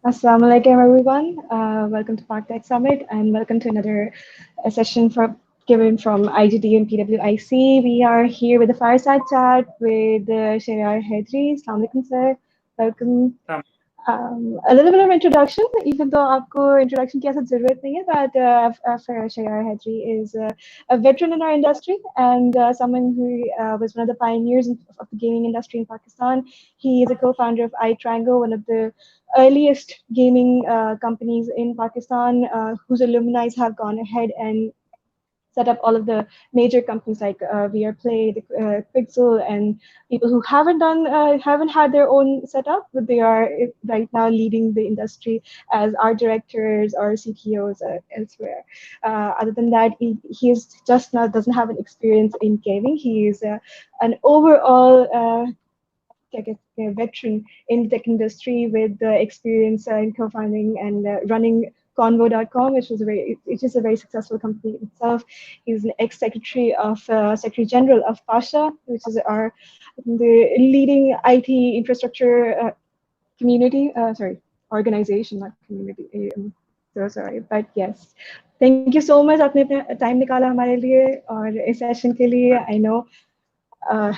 Assalamu alaikum, everyone. Welcome to Park Tech Summit and welcome to another session given from IGT and PWIC. We are here with a fireside chat with Shehryar Hydri. Assalamu alaikum, sir. Welcome. Um, A little bit of introduction, even though आपको introduction की ऐसा ज़रूरत नहीं है, but Shehryar Hydri is a veteran in our industry and someone who was one of the pioneers of the gaming industry in Pakistan. He is a co-founder of iTrango, one of the earliest gaming companies in Pakistan, whose alumni have gone ahead and set up all of the major companies like VR Play, Pixel, and people who haven't had their own setup, but they are right now leading the industry as art directors or CTOs elsewhere. Other than that, he is just not doesn't have an experience in gaming. He is an overall a veteran in the tech industry with experience in co-founding and running Convo.com, which is a very successful company itself. He's an ex-secretary of Secretary General of Pasha, which is the leading IT infrastructure community. Sorry, organization, not community. So sorry, but yes. Thank you so much. आपने अपना time निकाला हमारे लिए और इस session के लिए. I know uh,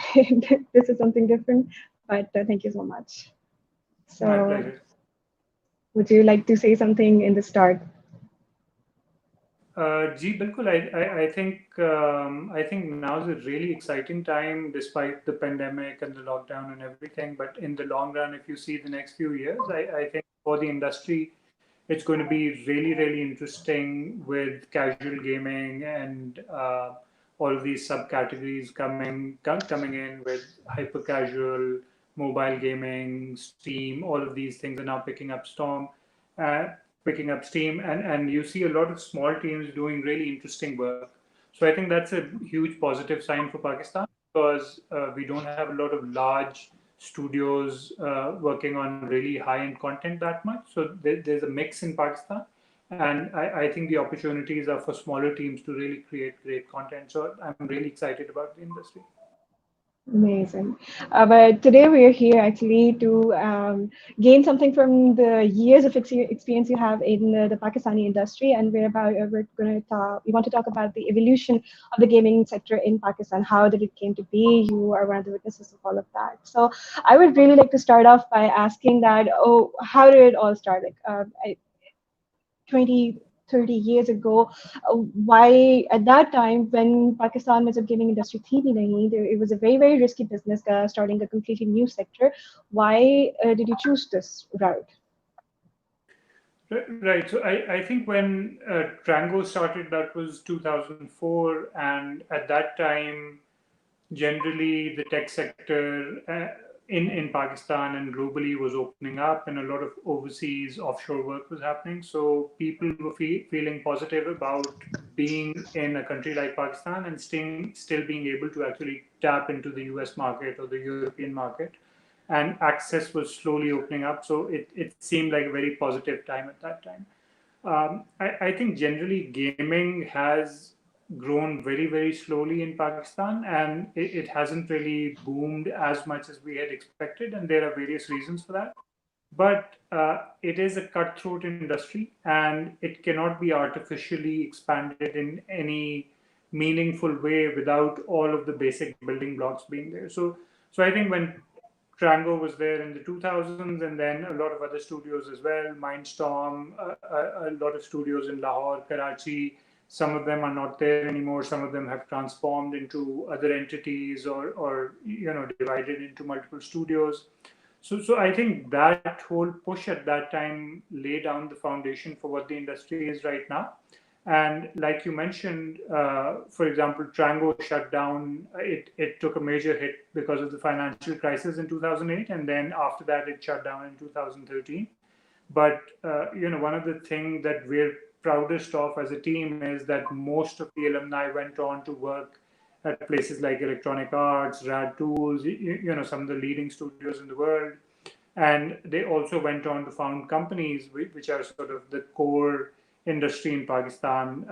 this is something different, but thank you so much. my So, pleasure. would you like to say something in the start? Ji, bilkul. I think now is a really exciting time, despite the pandemic and the lockdown and everything. But in the long run, if you see the next few years, I think for the industry, it's going to be really, really interesting with casual gaming and all of these subcategories coming in with hyper casual, mobile gaming, Steam. All of these things are now uh, picking up steam, and you see a lot of small teams doing really interesting work. So I think that's a huge positive sign for Pakistan because we don't have a lot of large studios working on really high-end content that much. So there's a mix in Pakistan, and I think the opportunities are for smaller teams to really create great content. So I'm really excited about the industry. Amazing. But today we are here actually to gain something from the years of experience you have in the Pakistani industry, and we're going to talk. We want to talk about the evolution of the gaming sector in Pakistan. How did it came to be? You are one of the witnesses of all of that. So I would really like to start off by asking that. Oh, how did it all start? Like, 20, 30 years ago, why at that time when Pakistan was a gaming industry थी भी नहीं, it was a very, very risky business starting a completely new sector. Why did you choose this route? Right. So I think when Trango started, that was 2004, and at that time, generally the tech sector in Pakistan and globally was opening up, and a lot of overseas offshore work was happening. So people were feeling positive about being in a country like Pakistan and still being able to actually tap into the US market or the European market. And access was slowly opening up. So it seemed like a very positive time at that time. I think generally gaming has grown very, very slowly in Pakistan, and it hasn't really boomed as much as we had expected, and there are various reasons for that. But it is a cutthroat industry, and it cannot be artificially expanded in any meaningful way without all of the basic building blocks being there. So I think when Trango was there in the 2000s, and then a lot of other studios as well. Mindstorm, a lot of studios in Lahore, Karachi. Some of them are not there anymore. Some of them have transformed into other entities, or divided into multiple studios. So I think that whole push at that time laid down the foundation for what the industry is right now. And like you mentioned, for example, Trango shut down. It took a major hit because of the financial crisis in 2008, and then after that, it shut down in 2013. But one of the things that we're proudest of as a team is that most of the alumni went on to work at places like Electronic Arts, Rad Tools, some of the leading studios in the world. And they also went on to found companies which are sort of the core industry in Pakistan.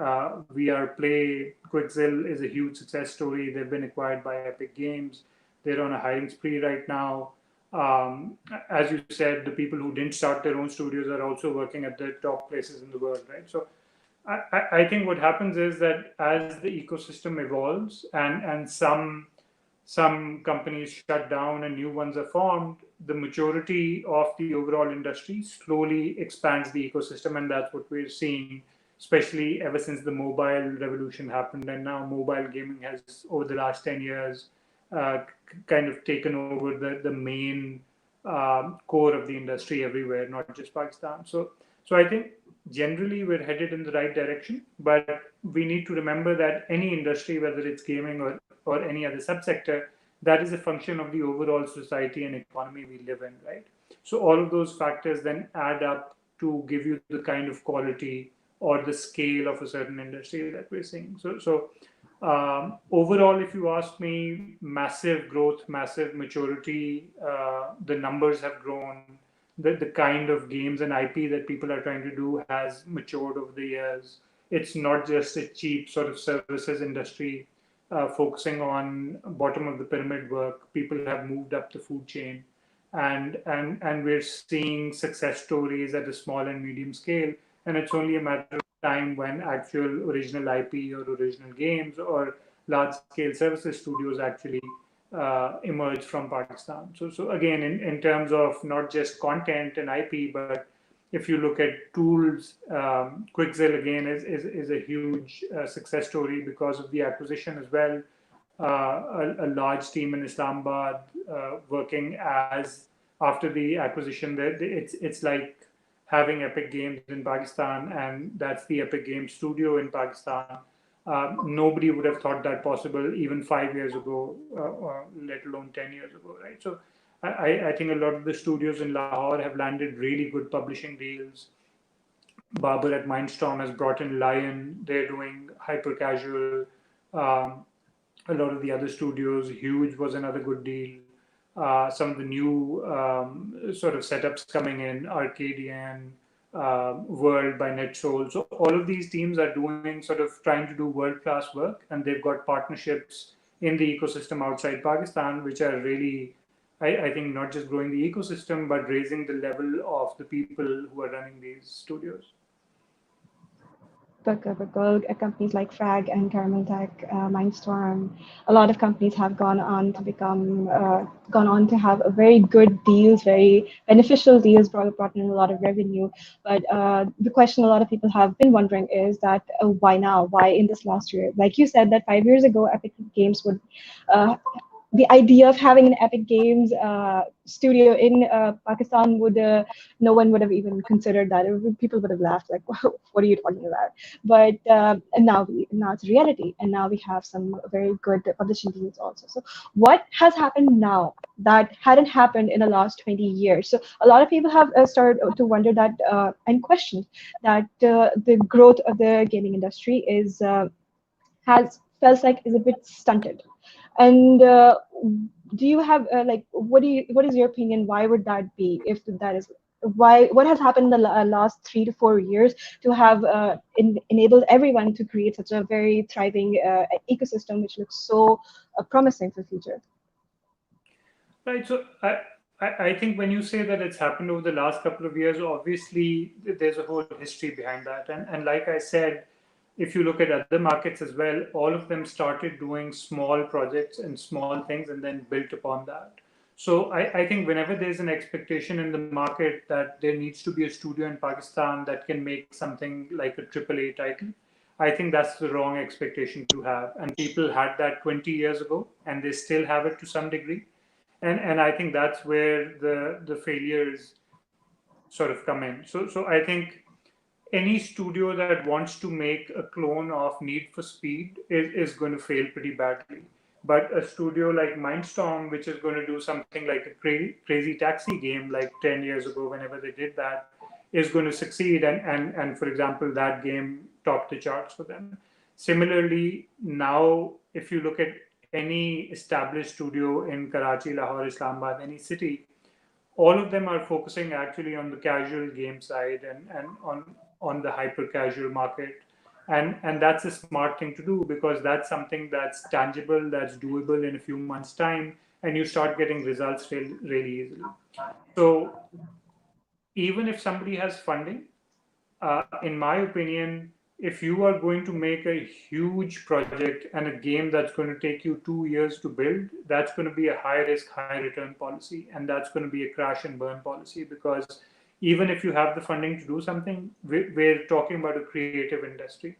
VR Play, Quickzill is a huge success story. They've been acquired by Epic Games. They're on a hiring spree right now. As you said, the people who didn't start their own studios are also working at the top places in the world, right? So I think what happens is that as the ecosystem evolves and some companies shut down and new ones are formed, the majority of the overall industry slowly expands the ecosystem, and that's what we're seeing, especially ever since the mobile revolution happened, and now mobile gaming has, over the last 10 years, kind of taken over the main core of the industry everywhere, not just Pakistan. So I think generally we're headed in the right direction, but we need to remember that any industry, whether it's gaming or any other subsector, that is a function of the overall society and economy we live in, right? So all of those factors then add up to give you the kind of quality or the scale of a certain industry that we're seeing. Overall, if you ask me, massive growth, massive maturity, the numbers have grown. The kind of games and IP that people are trying to do has matured over the years. It's not just a cheap sort of services industry focusing on bottom of the pyramid work. People have moved up the food chain, and we're seeing success stories at a small and medium scale. And it's only a matter of time when actual original IP or original games or large scale services studios actually emerge from Pakistan. So again, in terms of not just content and IP, but if you look at tools, Quickzill again is a huge success story because of the acquisition as well. A large team in Islamabad working as after the acquisition. It's like having Epic Games in Pakistan, and that's the Epic Games studio in Pakistan. Nobody would have thought that possible even 5 years ago, let alone 10 years ago, right? So I think a lot of the studios in Lahore have landed really good publishing deals. Barber at Mindstorm has brought in Lion. They're doing hyper casual. Um, a lot of the other studios, Huge was another good deal. Some of the new sort of setups coming in, Arcadian, World by NetSoul. So all of these teams are doing sort of trying to do world class work, and they've got partnerships in the ecosystem outside Pakistan, which are really, I think, not just growing the ecosystem, but raising the level of the people who are running these studios. Because companies like Frag and Caramel Tech, Mindstorm, a lot of companies have gone on to become, gone on to have a very good deals, very beneficial deals, brought in a lot of revenue. But the question a lot of people have been wondering is that why now? Why in this last year? Like you said, that 5 years ago, Epic Games would uh, the idea of having an Epic Games studio in Pakistan would no one would have even considered that. People would have laughed like, "What are you talking about?" But and now it's reality, and now we have some very good publishing deals also. So what has happened now that hadn't happened in the last 20 years? So a lot of people have started to wonder that and question that the growth of the gaming industry is has felt like is a bit stunted. And do you have like what is your opinion? Why would that be? If that is why, what has happened in the last 3 to 4 years to have enabled everyone to create such a very thriving ecosystem, which looks so promising for the future? Right. So I think when you say that it's happened over the last couple of years, obviously there's a whole history behind that. And like I said, if you look at other markets as well, all of them started doing small projects and small things and then built upon that. So I think whenever there's an expectation in the market that there needs to be a studio in Pakistan that can make something like a AAA title, I think that's the wrong expectation to have. And people had that 20 years ago, and they still have it to some degree. And I think that's where the failures sort of come in. So I think any studio that wants to make a clone of Need for Speed is going to fail pretty badly. But a studio like Mindstorm, which is going to do something like a crazy taxi game like 10 years ago, whenever they did that, is going to succeed. And for example, that game topped the charts for them. Similarly, now, if you look at any established studio in Karachi, Lahore, Islamabad, any city, all of them are focusing actually on the casual game side and on the hyper casual market. And that's a smart thing to do because that's something that's tangible, that's doable in a few months' time, and you start getting results really easily. So even if somebody has funding, in my opinion, if you are going to make a huge project and a game that's going to take you 2 years to build, that's going to be a high risk, high return policy. And that's going to be a crash and burn policy, because even if you have the funding to do something, we're talking about a creative industry.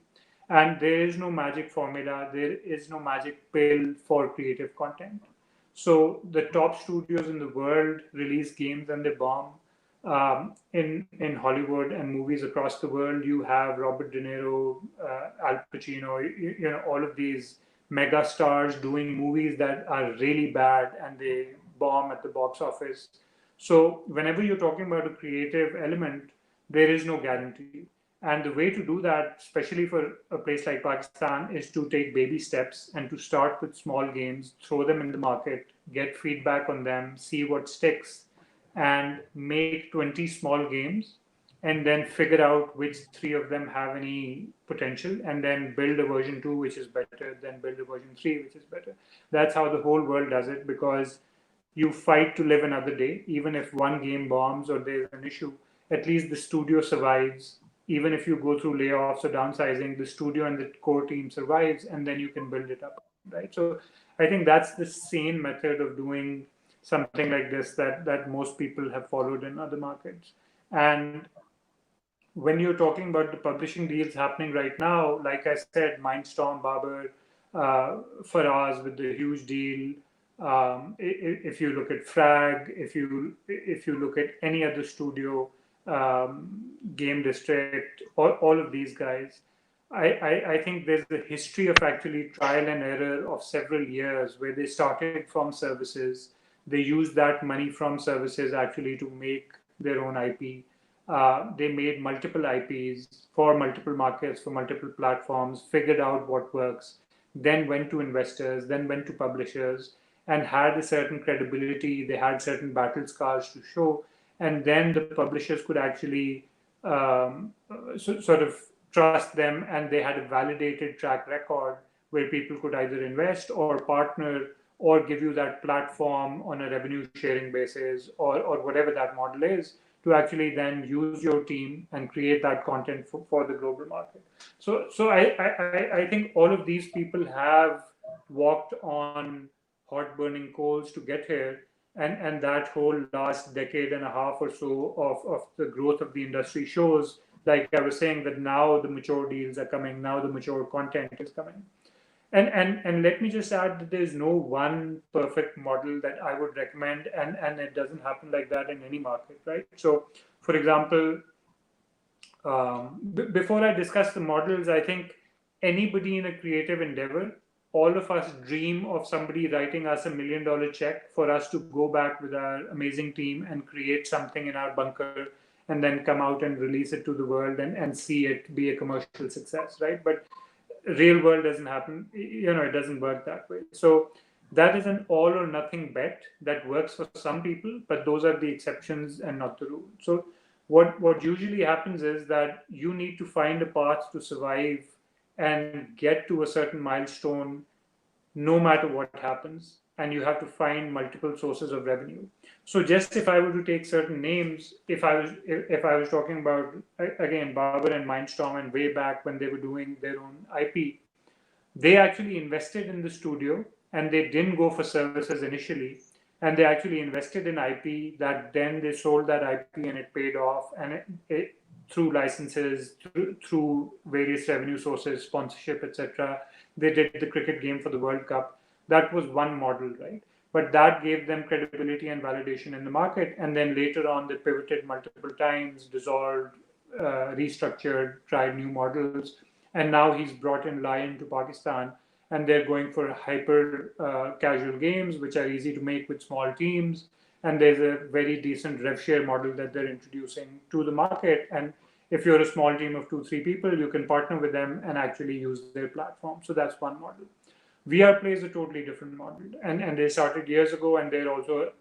And there is no magic formula, there is no magic pill for creative content. So the top studios in the world release games and they bomb. In Hollywood and movies across the world, you have Robert De Niro, Al Pacino, all of these mega stars doing movies that are really bad and they bomb at the box office. So whenever you're talking about a creative element, there is no guarantee. And the way to do that, especially for a place like Pakistan, is to take baby steps and to start with small games, throw them in the market, get feedback on them, see what sticks, and make 20 small games, and then figure out which three of them have any potential, and then build a version 2 which is better, then build a version 3 which is better. That's how the whole world does it, because you fight to live another day. Even if one game bombs or there's an issue, at least the studio survives. Even if you go through layoffs or downsizing, the studio and the core team survives, and then you can build it up, right? So I think that's the sane method of doing something like this that most people have followed in other markets. And when you're talking about the publishing deals happening right now, like I said, Mindstorm, Babar, Faraz with the huge deal. If you look at Frag, if you look at any other studio, Game District, all of these guys, I think there's a history of actually trial and error of several years where they started from services. They used that money from services actually to make their own IP. They made multiple IPs for multiple markets, for multiple platforms, figured out what works, then went to investors, then went to publishers, and had a certain credibility. They had certain battle scars to show, and then the publishers could actually sort of trust them, and they had a validated track record where people could either invest or partner or give you that platform on a revenue sharing basis, or whatever that model is, to actually then use your team and create that content for the global market. So I think all of these people have walked on hot burning coals to get here. And that whole last decade and a half or so of the growth of the industry shows, like I was saying, that now the mature deals are coming, now the mature content is coming. And let me just add that there's no one perfect model that I would recommend, and it doesn't happen like that in any market, right? So, for example, before I discuss the models, I think anybody in a creative endeavor, all of us dream of somebody writing us $1 million check for us to go back with our amazing team and create something in our bunker and then come out and release it to the world and see it be a commercial success, right? But real world doesn't happen, it doesn't work that way. So that is an all or nothing bet that works for some people, but those are the exceptions and not the rule. So what usually happens is that you need to find a path to survive and get to a certain milestone no matter what happens, and you have to find multiple sources of revenue. So just if I were to take certain names, if I was talking about, again, Barber and Mindstorm, and way back when they were doing their own IP, they actually invested in the studio, and they didn't go for services initially, and they actually invested in IP that then they sold that IP and it paid off, and through licenses, through various revenue sources, sponsorship, etc. They did the cricket game for the World Cup. That was one model, right? But that gave them credibility and validation in the market. And then later on, they pivoted multiple times, dissolved, restructured, tried new models. And now he's brought in Lion to Pakistan, and they're going for hyper casual games, which are easy to make with small teams. And there's a very decent rev share model that they're introducing to the market. And if you're a small team of 2-3 people, you can partner with them and actually use their platform. So that's one model. VR Play is a totally different model, and they started years ago, and they're also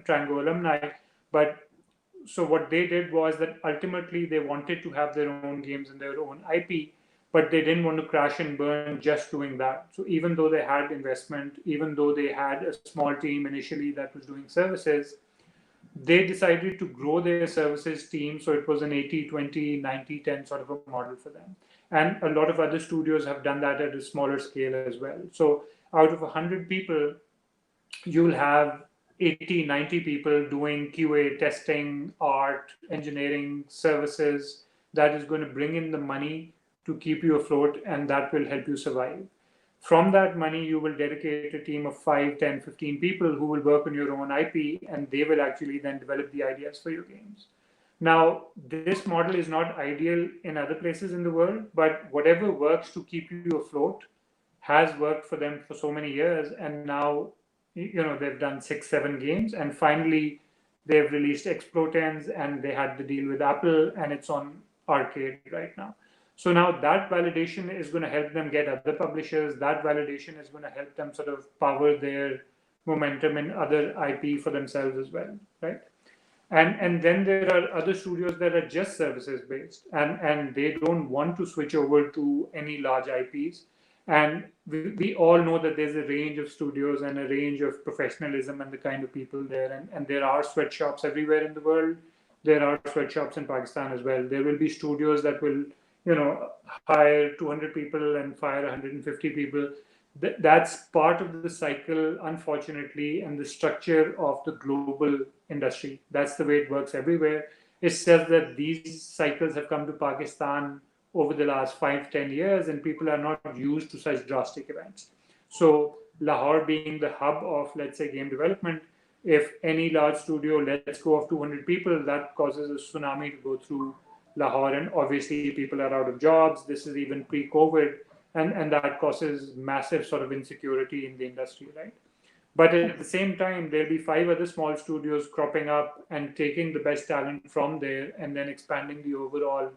Trango alumni. But so what they did was that ultimately they wanted to have their own games and their own IP, but they didn't want to crash and burn just doing that. So even though they had investment, even though they had a small team initially that was doing services, they decided to grow their services team. So it was an 80-20, 90-10 sort of a model for them. And a lot of other studios have done that at a smaller scale as well. So out of 100 people, you'll have 80, 90 people doing QA, testing, art, engineering, services. That is going to bring in the money to keep you afloat, and that will help you survive. From that money, you will dedicate a team of 5, 10, 15 people who will work on your own IP, and they will actually then develop the ideas for your games. Now, this model is not ideal in other places in the world, but whatever works to keep you afloat has worked for them for so many years. And now, they've done 6, 7 games, and finally they've released Explotens, and they had the deal with Apple, and it's on arcade right now. So now that validation is going to help them get other publishers. That validation is going to help them sort of power their momentum in other IP for themselves as well, right? And then there are other studios that are just services based, and they don't want to switch over to any large IPs. And we all know that there's a range of studios and a range of professionalism and the kind of people there. And there are sweatshops everywhere in the world. There are sweatshops in Pakistan as well. There will be studios that will, hire 200 people and fire 150 people. That's part of the cycle, unfortunately, and the structure of the global industry. That's the way it works everywhere. It's just that these cycles have come to Pakistan over the last 5-10 years, and people are not used to such drastic events. So Lahore being the hub of, let's say, game development, if any large studio lets go of 200 people, that causes a tsunami to go through Lahore, and obviously people are out of jobs. This is even pre-COVID, and that causes massive sort of insecurity in the industry, right? But at the same time, there'll be 5 other small studios cropping up and taking the best talent from there, and then expanding the overall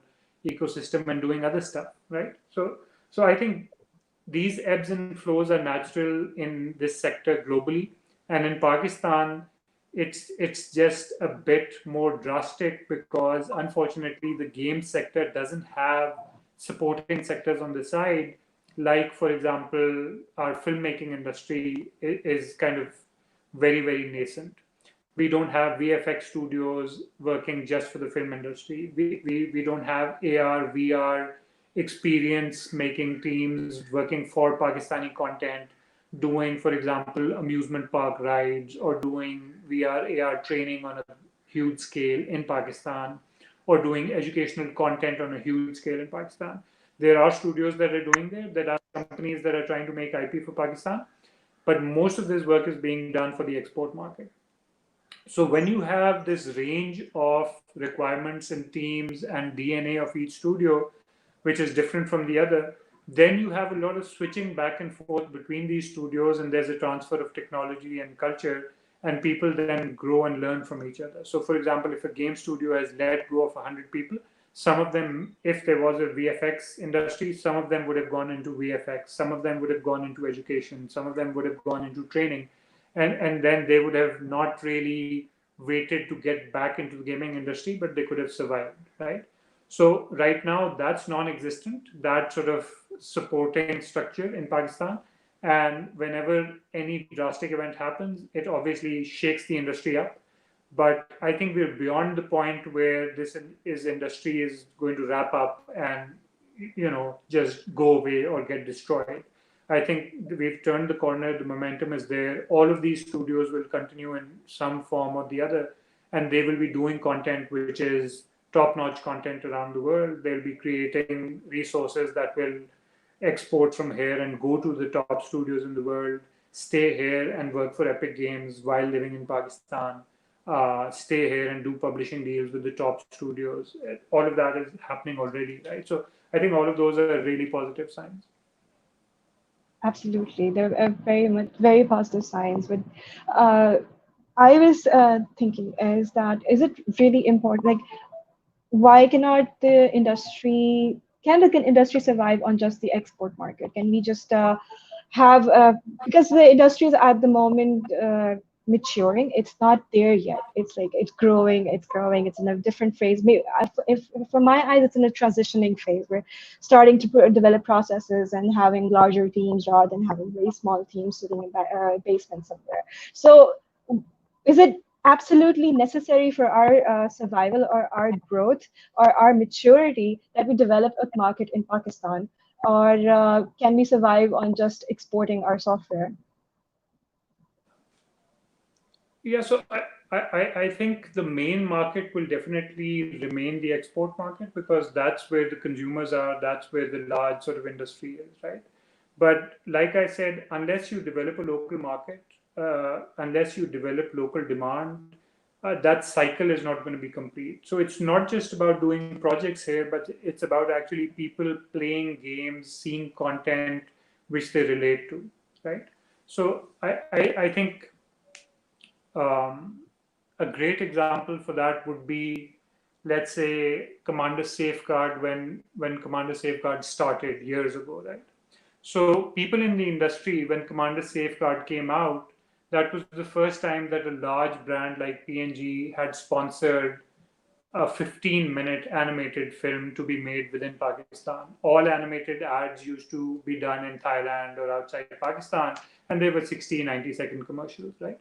ecosystem and doing other stuff, right? So I think these ebbs and flows are natural in this sector globally, and in Pakistan, it's just a bit more drastic because unfortunately the game sector doesn't have supporting sectors on the side. Like, for example, our filmmaking industry is kind of very nascent. We don't have VFX studios working just for the film industry. We don't have AR, VR experience making teams working for Pakistani content, doing, for example, amusement park rides, or doing VR, AR training on a huge scale in Pakistan, or doing educational content on a huge scale in Pakistan. There are studios that are doing that. There are companies that are trying to make IP for Pakistan, but most of this work is being done for the export market. So when you have this range of requirements and teams and DNA of each studio, which is different from the other, then you have a lot of switching back and forth between these studios, and there's a transfer of technology and culture, and people then grow and learn from each other. So, for example, if a game studio has let go of 100 people, some of them, if there was a VFX industry, some of them would have gone into VFX, some of them would have gone into education, some of them would have gone into training, and then they would have not really waited to get back into the gaming industry, but they could have survived, right? So right now that's non-existent, that sort of supporting structure in Pakistan. And whenever any drastic event happens, it obviously shakes the industry up. But I think we're beyond the point where this industry is going to wrap up and just go away or get destroyed. I think we've turned the corner. The momentum is there. All of these studios will continue in some form or the other, and they will be doing content which is top-notch content around the world. They'll be creating resources that will export from here and go to the top studios in the world, stay here and work for Epic Games while living in Pakistan, stay here and do publishing deals with the top studios. All of that is happening already, right? So I think all of those are really positive signs. Absolutely, they're very positive signs. But I was thinking is it really important? Like, why cannot the industry can the industry survive on just the export market? Can we just have because the industry is at the moment maturing. It's not there yet. It's like it's growing, it's growing. It's in a different phase. Maybe if from my eyes, it's in a transitioning phase. We're starting to develop processes and having larger teams rather than having very small teams sitting in a basement somewhere. So, is it absolutely necessary for our survival or our growth or our maturity that we develop a market in Pakistan? Or can we survive on just exporting our software? Yeah, so I think the main market will definitely remain the export market because that's where the consumers are, that's where the large sort of industry is, right? But like I said, unless you develop a local market, unless you develop local demand, that cycle is not going to be complete. So it's not just about doing projects here, but it's about actually people playing games, seeing content which they relate to, right? So I think a great example for that would be, let's say, Commander Safeguard when Commander Safeguard started years ago, right? So people in the industry, when Commander Safeguard came out, that was the first time that a large brand like P&G had sponsored a 15-minute animated film to be made within Pakistan. All animated ads used to be done in Thailand or outside Pakistan, and they were 60, 90-second commercials, right?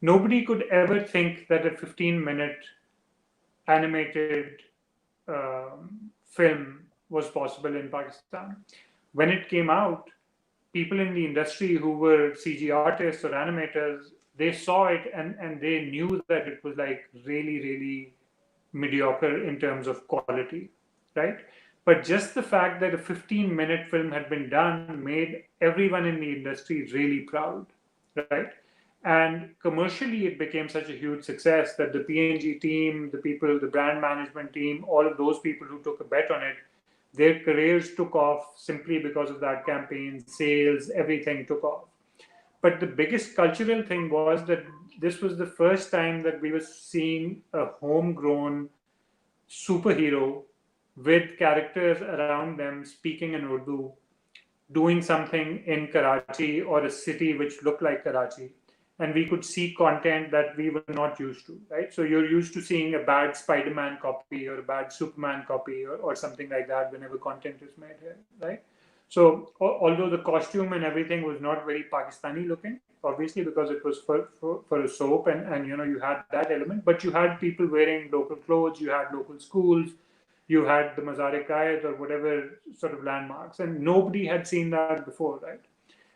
Nobody could ever think that a 15-minute animated film was possible in Pakistan. When it came out, people in the industry who were CG artists or animators, they saw it and they knew that it was like really, really mediocre in terms of quality, right? But just the fact that a 15-minute film had been done made everyone in the industry really proud, right? And commercially, it became such a huge success that the P&G team, the people, the brand management team, all of those people who took a bet on it, their careers took off simply because of that campaign. Sales, everything took off. But the biggest cultural thing was that this was the first time that we were seeing a homegrown superhero with characters around them speaking in Urdu, doing something in Karachi or a city which looked like Karachi. And we could see content that we were not used to, right? So you're used to seeing a bad Spider-Man copy or a bad Superman copy or something like that whenever content is made here, right? So although the costume and everything was not very Pakistani looking, obviously because it was for a soap and you had that element, but you had people wearing local clothes, you had local schools, you had the Mazar-e-Qaid or whatever sort of landmarks, and nobody had seen that before, right?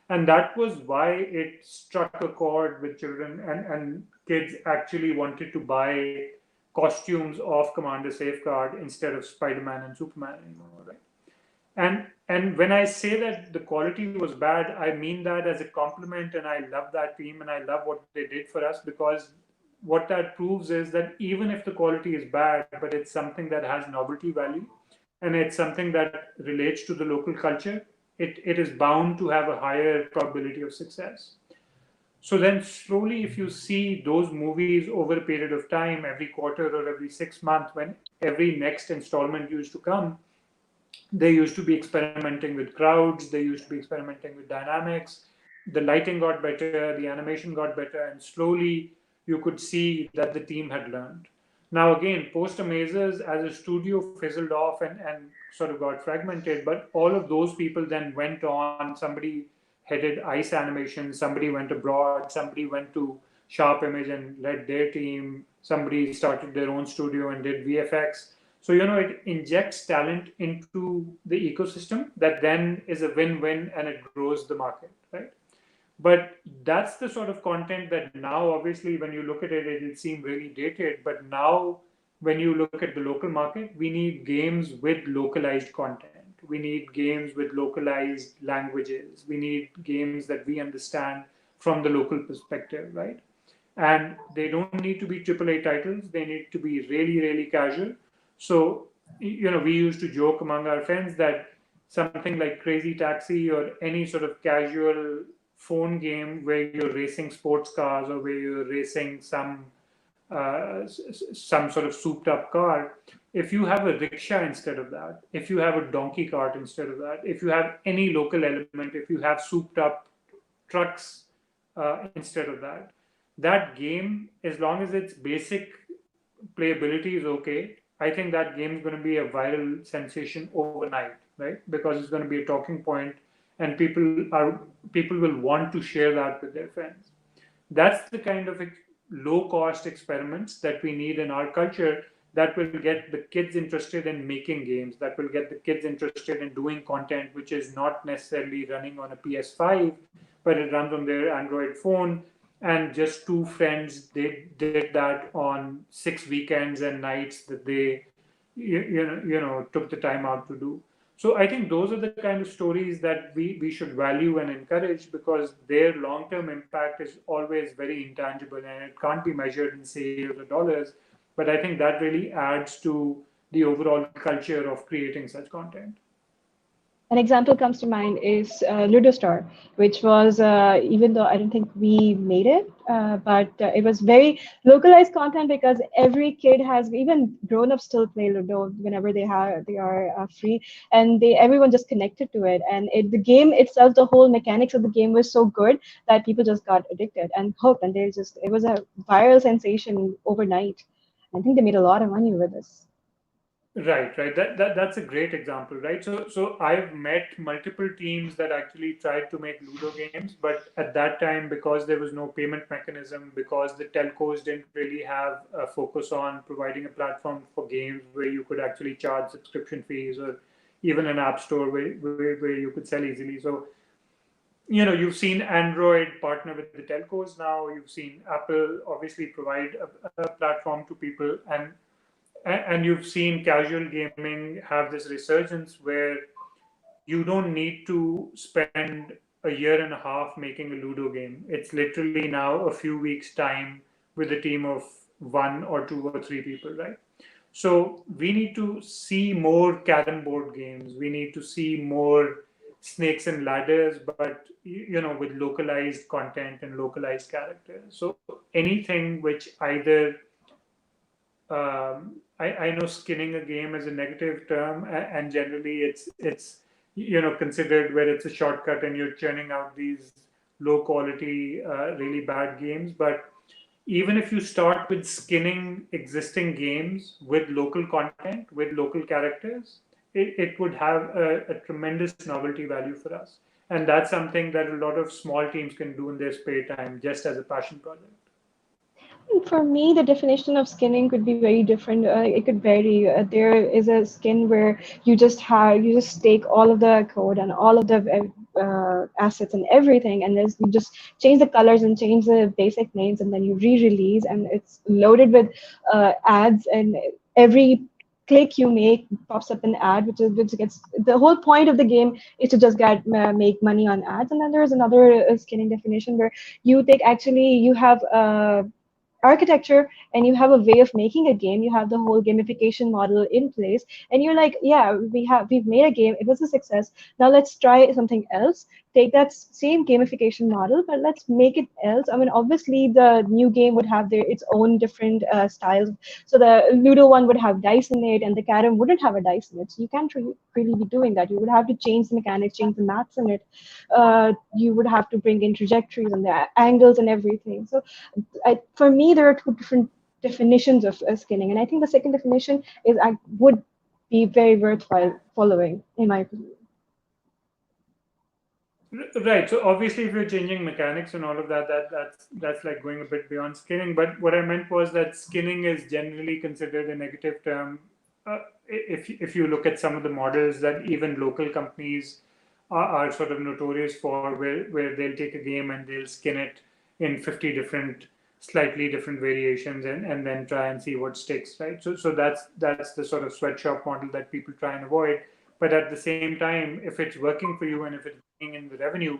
And that was why it struck a chord with children, and kids actually wanted to buy costumes of Commander Safeguard instead of Spider-Man and Superman anymore, right? And when I say that the quality was bad, I mean that as a compliment, and I love that team and I love what they did for us, because what that proves is that even if the quality is bad, but it's something that has novelty value and it's something that relates to the local culture, it is bound to have a higher probability of success. So then slowly, if you see those movies over a period of time, every quarter or every 6 months, when every next installment used to come, they used to be experimenting with crowds, they used to be experimenting with dynamics, the lighting got better, the animation got better, and slowly you could see that the team had learned. Now again, post Amazers as a studio fizzled off and sort of got fragmented, but all of those people then went on. Somebody headed Ice Animation, somebody went abroad, somebody went to Sharp Image and led their team, somebody started their own studio and did VFX. So, it injects talent into the ecosystem that then is a win-win and it grows the market, right? But that's the sort of content that now, obviously, when you look at it, it'll seem really dated. But now, when you look at the local market, we need games with localized content. We need games with localized languages. We need games that we understand from the local perspective, right? And they don't need to be AAA titles. They need to be really, really casual. So, we used to joke among our friends that something like Crazy Taxi or any sort of casual phone game where you're racing sports cars or where you're racing some sort of souped up car, if you have a rickshaw instead of that, if you have a donkey cart instead of that, if you have any local element, if you have souped up trucks instead of that, that game, as long as its basic playability is okay, I think that game is going to be a viral sensation overnight, right? Because it's going to be a talking point, and people will want to share that with their friends. That's the kind of low cost experiments that we need in our culture, that will get the kids interested in making games, that will get the kids interested in doing content which is not necessarily running on a PS5, but it runs on their Android phone. And just two friends, they did that on 6 weekends and nights that they took the time out to do. So I think those are the kind of stories that we should value and encourage, because their long-term impact is always very intangible and it can't be measured in sales or dollars. But I think that really adds to the overall culture of creating such content. An example comes to mind is Ludo Star, which was, even though I don't think we made it, but it was very localized content because every kid has, even grown-ups still play Ludo whenever they are free, and everyone just connected to it. And the game itself, the whole mechanics of the game was so good that people just got addicted and hooked, and it was a viral sensation overnight. I think they made a lot of money with this. Right. That's a great example, right? So I've met multiple teams that actually tried to make Ludo games, but at that time, because there was no payment mechanism, because the telcos didn't really have a focus on providing a platform for games where you could actually charge subscription fees, or even an app store where you could sell easily. So, you've seen Android partner with the telcos now. You've seen Apple obviously provide a platform to people, and you've seen casual gaming have this resurgence where you don't need to spend a year and a half making a Ludo game. It's literally now a few weeks' time with a team of one or two or three people, right? So we need to see more carom board games. We need to see more snakes and ladders, but with localized content and localized characters. So anything which either I know skinning a game is a negative term, and generally it's considered where it's a shortcut and you're churning out these low quality, really bad games. But even if you start with skinning existing games with local content, with local characters, it would have a tremendous novelty value for us. And that's something that a lot of small teams can do in their spare time, just as a passion project. For me, the definition of skinning could be very different. It could vary. There is a skin where you just take all of the code and all of the assets and everything, and you just change the colors and change the basic names, and then you re-release, and it's loaded with ads, and every click you make pops up an ad, which gets the whole point of the game is to just get make money on ads. And then there is another skinning definition where you have architecture and you have a way of making a game. You have the whole gamification model in place, and you're like, yeah, we've made a game, it was a success, now let's try something else, take that same gamification model, but let's make it else. I mean, obviously the new game would have its own different styles. So the Ludo one would have dice in it, and the carom wouldn't have a dice in it, so you can't really be doing that. You would have to change the mechanics, change the maths in it. You would have to bring in trajectories and the angles and everything. So for me, there are two different definitions of skinning, and I think the second definition is I would be very worthwhile following, in my opinion. Right. So obviously, if you're changing mechanics and all of that, that's like going a bit beyond skinning. But what I meant was that skinning is generally considered a negative term. If you look at some of the models that even local companies are sort of notorious for, where they'll take a game and they'll skin it in 50 different, slightly different variations, and then try and see what sticks, right? So that's the sort of sweatshop model that people try and avoid. But at the same time, if it's working for you and if it's bringing in the revenue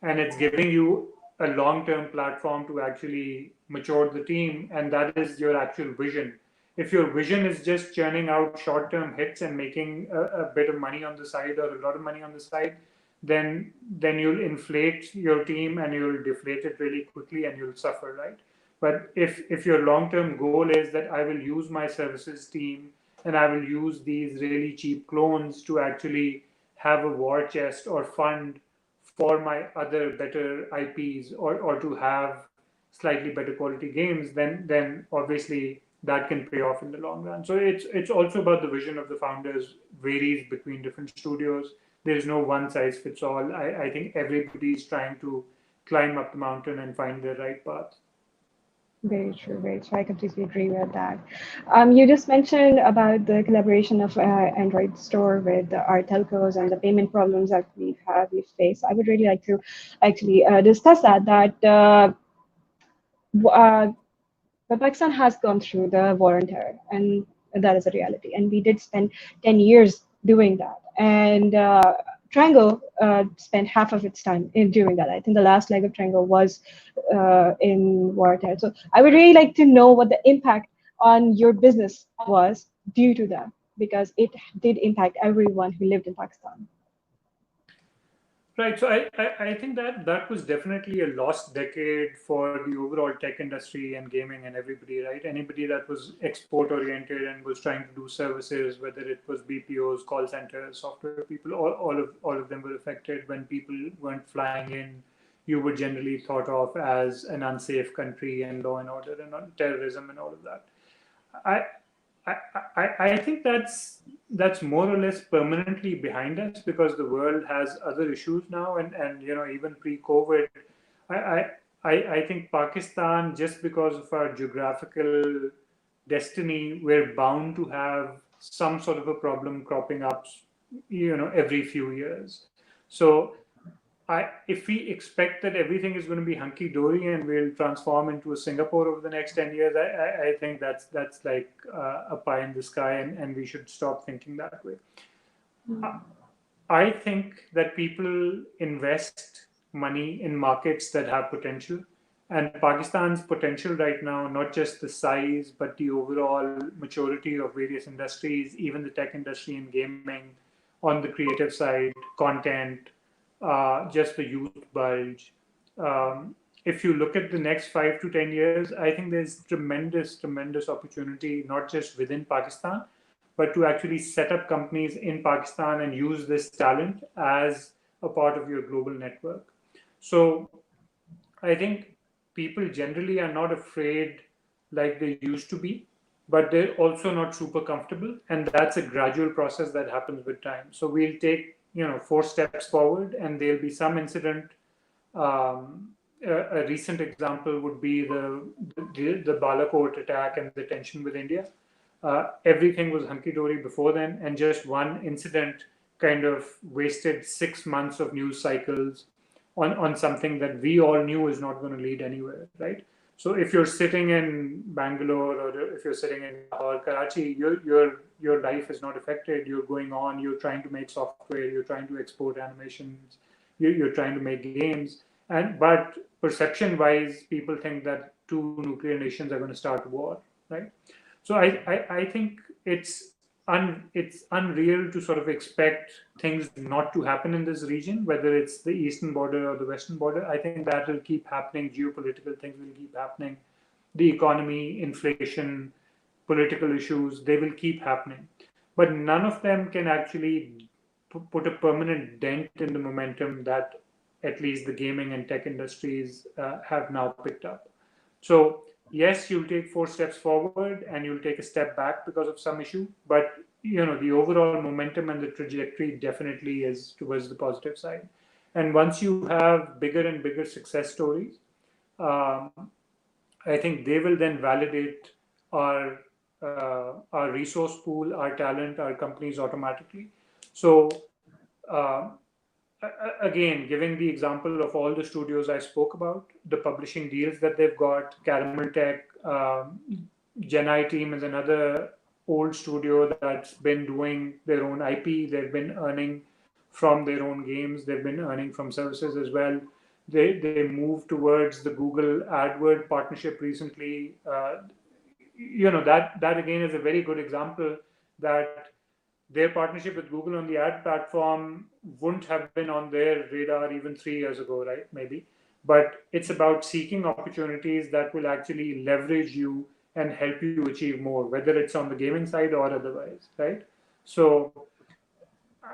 and it's giving you a long-term platform to actually mature the team, and that is your actual vision. If your vision is just churning out short-term hits and making a bit of money on the side or a lot of money on the side, then you'll inflate your team and you'll deflate it really quickly and you'll suffer, right? But if your long-term goal is that I will use my services team and I will use these really cheap clones to actually have a war chest or fund for my other better IPs, or to have slightly better quality games, then obviously that can pay off in the long run. So it's also about the vision of the founders varies between different studios. There's no one size fits all. I think everybody's trying to climb up the mountain and find their right path. Very true, very true. I completely agree with that. You just mentioned about the collaboration of Android Store with our telcos and the payment problems that we faced. I would really like to actually discuss that. Uh, But Pakistan has gone through the war on terror, and that is a reality. And we did spend 10 years doing that. And Triangle spent half of its time in doing that. I think the last leg of Triangle was in war on terror. So I would really like to know what the impact on your business was due to that, because it did impact everyone who lived in Pakistan. Right. So I think that that was definitely a lost decade for the overall tech industry and gaming and everybody, right? Anybody that was export oriented and was trying to do services, whether it was BPOs, call centers, software people, all of them were affected. When people weren't flying in, you were generally thought of as an unsafe country and law and order and terrorism and all of that. I I think that's more or less permanently behind us because the world has other issues now, and even pre-COVID, I I I think Pakistan, just because of our geographical destiny, we're bound to have some sort of a problem cropping up, every few years. So if we expect that everything is going to be hunky dory and we'll transform into a Singapore over the next 10 years, I think that's like a pie in the sky, and we should stop thinking that way. I think that people invest money in markets that have potential. And Pakistan's potential right now, not just the size, but the overall maturity of various industries, even the tech industry and gaming, on the creative side, content, just the youth bulge. If you look at the next 5 to 10 years, I think there's tremendous opportunity, not just within Pakistan, but to actually set up companies in Pakistan and use this talent as a part of your global network. So I think people generally are not afraid like they used to be, but they're also not super comfortable. And that's a gradual process that happens with time. So we'll take, 4 steps forward, and there'll be some incident. A recent example would be the Balakot attack and the tension with India. Everything was hunky dory before then, and just one incident kind of wasted 6 months of news cycles on something that we all knew is not going to lead anywhere, right? So if you're sitting in Bangalore or if you're sitting in or Karachi, your life is not affected. You're going on. You're trying to make software. You're trying to export animations. You're trying to make games. But perception-wise, people think that two nuclear nations are going to start war, right? So I think it's unreal to sort of expect things not to happen in this region, whether it's the eastern border or the western border. I think that will keep happening. Geopolitical things will keep happening. The economy, inflation, political issues, they will keep happening. But none of them can actually put a permanent dent in the momentum that at least the gaming and tech industries have now picked up. So yes, you'll take 4 steps forward and you'll take a step back because of some issue, but the overall momentum and the trajectory definitely is towards the positive side. And once you have bigger and bigger success stories, um, I think they will then validate our our resource pool, our talent, our companies automatically. So uh, again, giving the example of all the studios I spoke about, the publishing deals that they've got, Caramel Tech, Genai team is another old studio that's been doing their own IP. They've been earning from their own games. They've been earning from services as well. They moved towards the Google AdWord partnership recently. That again is a very good example that their partnership with Google on the ad platform wouldn't have been on their radar even 3 years ago, right? Maybe. But it's about seeking opportunities that will actually leverage you and help you achieve more, whether it's on the gaming side or otherwise, right? So,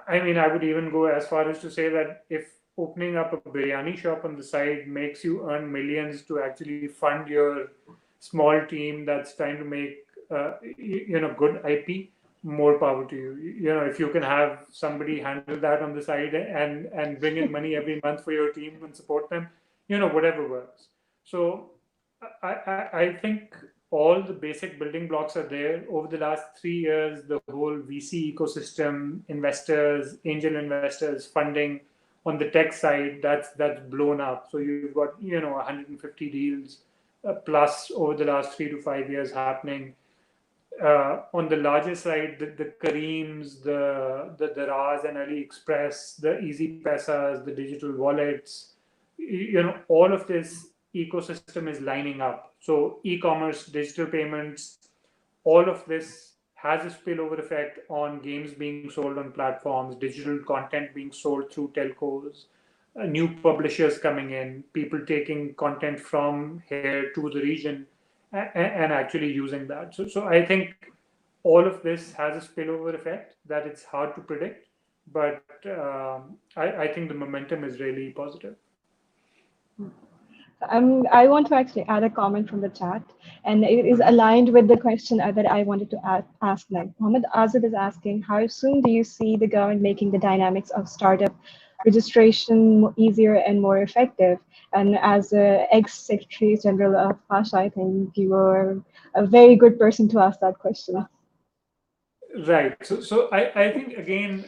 I mean, I would even go as far as to say that if opening up a biryani shop on the side makes you earn millions to actually fund your small team that's trying to make good IP. More power to you. If you can have somebody handle that on the side and bring in money every month for your team and support them, whatever works. So I think all the basic building blocks are there. Over the last 3 years, the whole VC ecosystem, investors, angel investors, funding on the tech side, that's blown up. So you've got 150 deals plus over the last 3 to 5 years happening. On the larger side, the Kareems, the Daraz and AliExpress, the Easy Pesas, the digital wallets, all of this ecosystem is lining up. So e-commerce, digital payments, all of this has a spillover effect on games being sold on platforms, digital content being sold through telcos, new publishers coming in, people taking content from here to the region and actually using that. So I think all of this has a spillover effect that it's hard to predict, but I think the momentum is really positive. I want to actually add a comment from the chat, and it is aligned with the question that I wanted to ask now. Mohammed Azad is asking, how soon do you see the government making the dynamics of startup registration easier and more effective? And as ex-Secretary General of Pasha, I think you are a very good person to ask that question. Right. So I think again,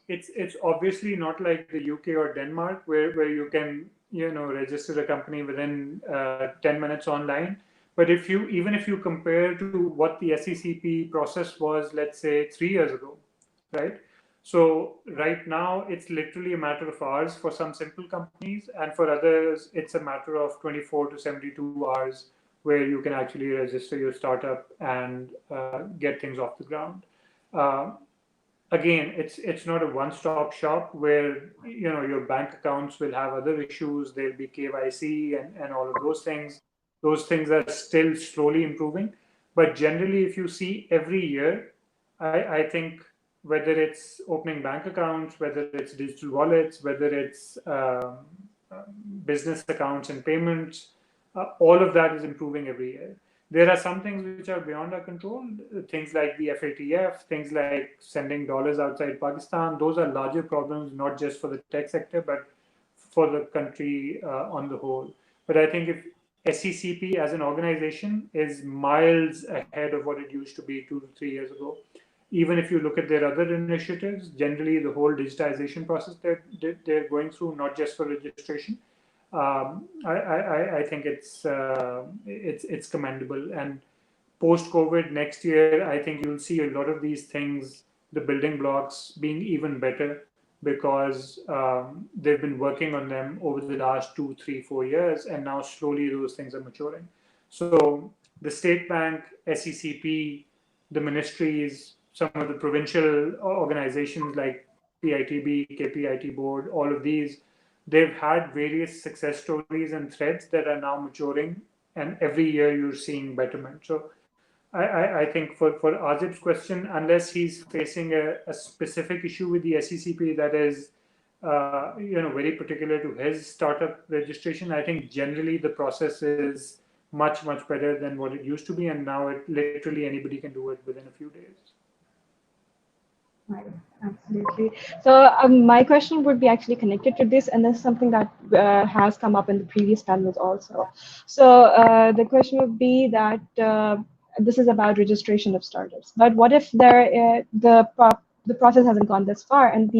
it's obviously not like the UK or Denmark where you can register a company within 10 minutes online. But even if you compare to what the SECP process was, let's say 3 years ago, right? So right now it's literally a matter of hours for some simple companies, and for others it's a matter of 24 to 72 hours where you can actually register your startup and get things off the ground. Uh, Again, it's not a one-stop shop where your bank accounts will have other issues. There'll be KYC and all of those things. Those things are still slowly improving, but generally, if you see every year, I think whether it's opening bank accounts, whether it's digital wallets, whether it's business accounts and payments, all of that is improving every year. There are some things which are beyond our control, things like the FATF, things like sending dollars outside Pakistan. Those are larger problems, not just for the tech sector, but for the country on the whole. But I think if SECP as an organization is miles ahead of what it used to be 2 to 3 years ago. Even if you look at their other initiatives, generally the whole digitization process they're going through, not just for registration, I think it's commendable. And post COVID next year, I think you'll see a lot of these things, the building blocks, being even better because they've been working on them over the last 2, 3, 4 years, and now slowly those things are maturing. So the state bank, SECP, the ministries, some of the provincial organizations like PITB, KPIT board, all of these, they've had various success stories and threads that are now maturing, and every year you're seeing betterment. So I think for Azib's question, unless he's facing a specific issue with the SECP that is very particular to his startup registration, I think generally the process is much better than what it used to be, and now literally anybody can do it within a few days. Right, absolutely. So my question would be actually connected to this, and this is something that has come up in the previous panels also. So the question would be that this is about registration of startups, but what if the process hasn't gone this far, and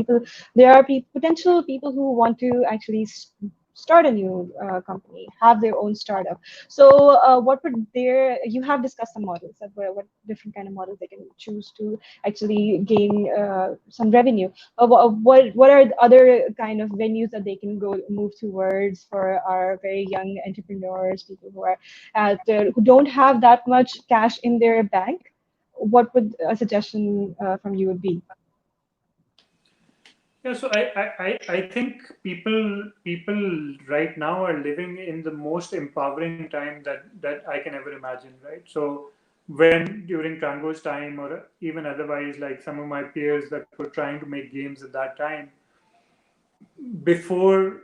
there are potential people who want to actually start a new company, have their own startup. So what would you have discussed some models of what different kind of models they can choose to actually gain some revenue. What are other kind of venues that they can move towards for our very young entrepreneurs, people who are who don't have that much cash in their bank? What would a suggestion from you would be? Yeah, so I think people right now are living in the most empowering time that I can ever imagine, right? So when during Tango's time or even otherwise, like some of my peers that were trying to make games at that time, before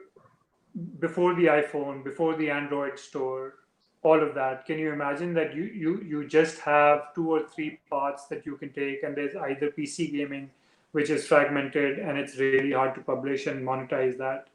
before the iPhone, before the Android store, all of that, can you imagine that you just have two or three paths that you can take, and there's either PC gaming, which is fragmented and it's really hard to publish and monetize that,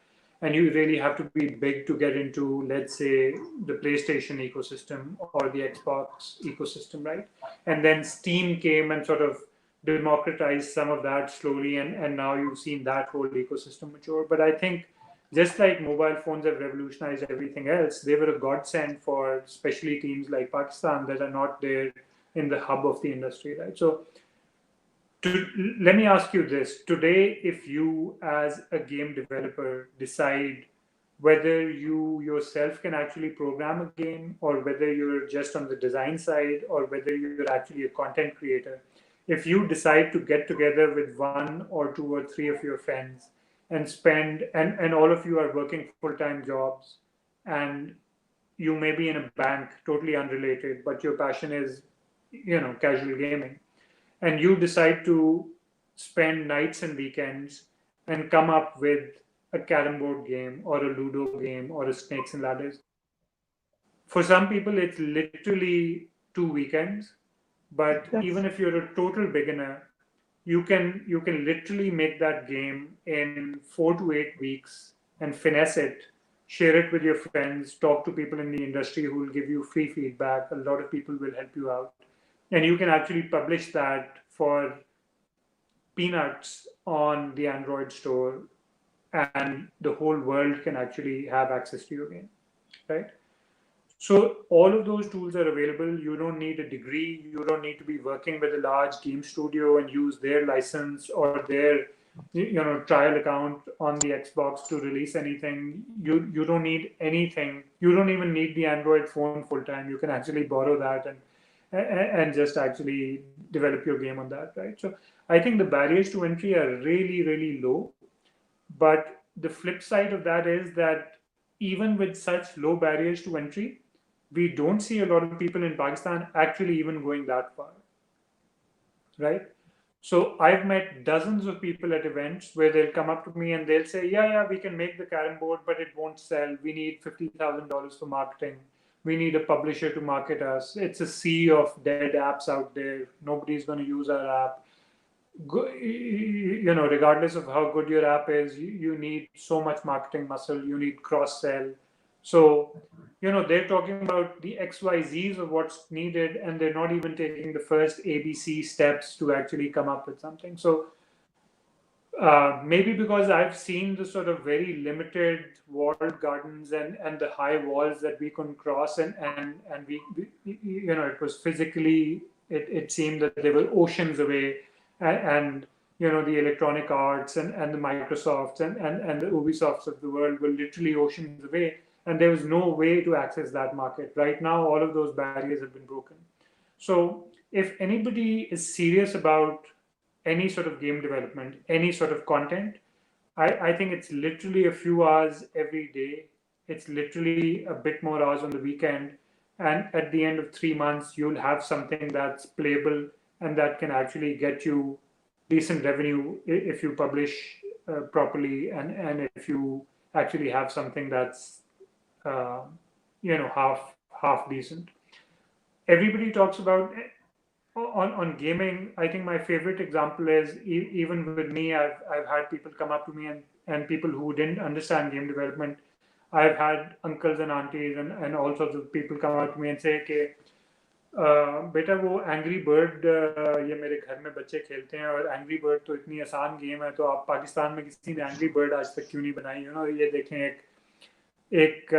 and you really have to be big to get into, let's say, the PlayStation ecosystem or the Xbox ecosystem, right? And then Steam came and sort of democratized some of that slowly, and now you've seen that whole ecosystem mature. But I think just like mobile phones have revolutionized everything else, they were a godsend for especially teams like Pakistan that are not there in the hub of the industry, right? So let me ask you this. Today, if you as a game developer decide whether you yourself can actually program a game, or whether you're just on the design side, or whether you're actually a content creator, if you decide to get together with one or two or three of your friends and spend, and all of you are working full-time jobs, and you may be in a bank totally unrelated, but your passion is, casual gaming, and you decide to spend nights and weekends and come up with a carom board game or a Ludo game or a Snakes and Ladders. For some people, it's literally 2 weekends. But even if you're a total beginner, you can literally make that game in 4 to 8 weeks and finesse it, share it with your friends, talk to people in the industry who will give you free feedback. A lot of people will help you out, and you can actually publish that for peanuts on the Android store, and the whole world can actually have access to your game, right? So all of those tools are available. You don't need a degree. You don't need to be working with a large game studio and use their license or their trial account on the Xbox to release anything. You don't need anything. You don't even need the Android phone full time. You can actually borrow that and just actually develop your game on that, right? So I think the barriers to entry are really, really low. But the flip side of that is that even with such low barriers to entry, we don't see a lot of people in Pakistan actually even going that far, right? So I've met dozens of people at events where they'll come up to me and they'll say, yeah, we can make the carom board, but it won't sell. We need $50,000 for marketing. We need a publisher to market us. It's a sea of dead apps out there. Nobody's going to use our app. Regardless of how good your app is, you need so much marketing muscle. You need cross sell. So, they're talking about the XYZs of what's needed, and they're not even taking the first ABC steps to actually come up with something. So, maybe because I've seen the sort of very limited walled gardens and the high walls that we couldn't cross, and it was physically, it seemed that they were oceans away, and the Electronic Arts and the Microsofts and the Ubisofts of the world were literally oceans away, and there was no way to access that market. Right now, all of those barriers have been broken. So if anybody is serious about any sort of game development, any sort of content, I think it's literally a few hours every day. It's literally a bit more hours on the weekend. And at the end of 3 months, you'll have something that's playable and that can actually get you decent revenue if you publish properly, and if you actually have something that's half decent. Everybody talks about on gaming. I think my favorite example is even with me. I've had people come up to me, and people who didn't understand game development. I've had uncles and aunties and all sorts of people come up to me and say, "Okay, बेटा वो angry bird ये मेरे घर में बच्चे खेलते हैं, और एंग्री बर्ड तो इतनी आसान गेम है, तो आप पाकिस्तान में किसी ने एंग्री बर्ड आज तक क्यों नहीं बनाई? ये देखें, एक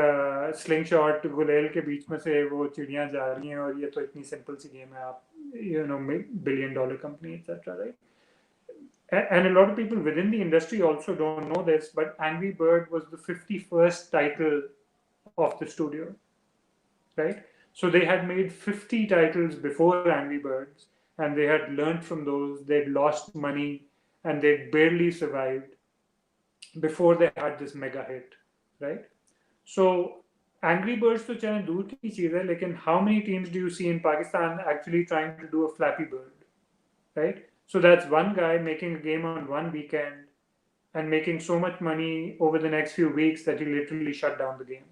स्लिंग शॉट गुलेल के बीच में से वो चिड़ियाँ जा रही हैं, और ये तो इतनी सिंपल सी गेम है, आप $1 billion company, etc., right?" And a lot of people within the industry also don't know this, but Angry Bird was the 51st title of the studio, right? So they had made 50 titles before Angry Birds, and they had learned from those. They'd lost money, and they'd barely survived before they had this mega hit, right? So Angry Birds to chana dur ki cheez hai, lekin how many teams do you see in Pakistan actually trying to do a Flappy Bird, right? So that's one guy making a game on one weekend, and making so much money over the next few weeks that he literally shut down the game.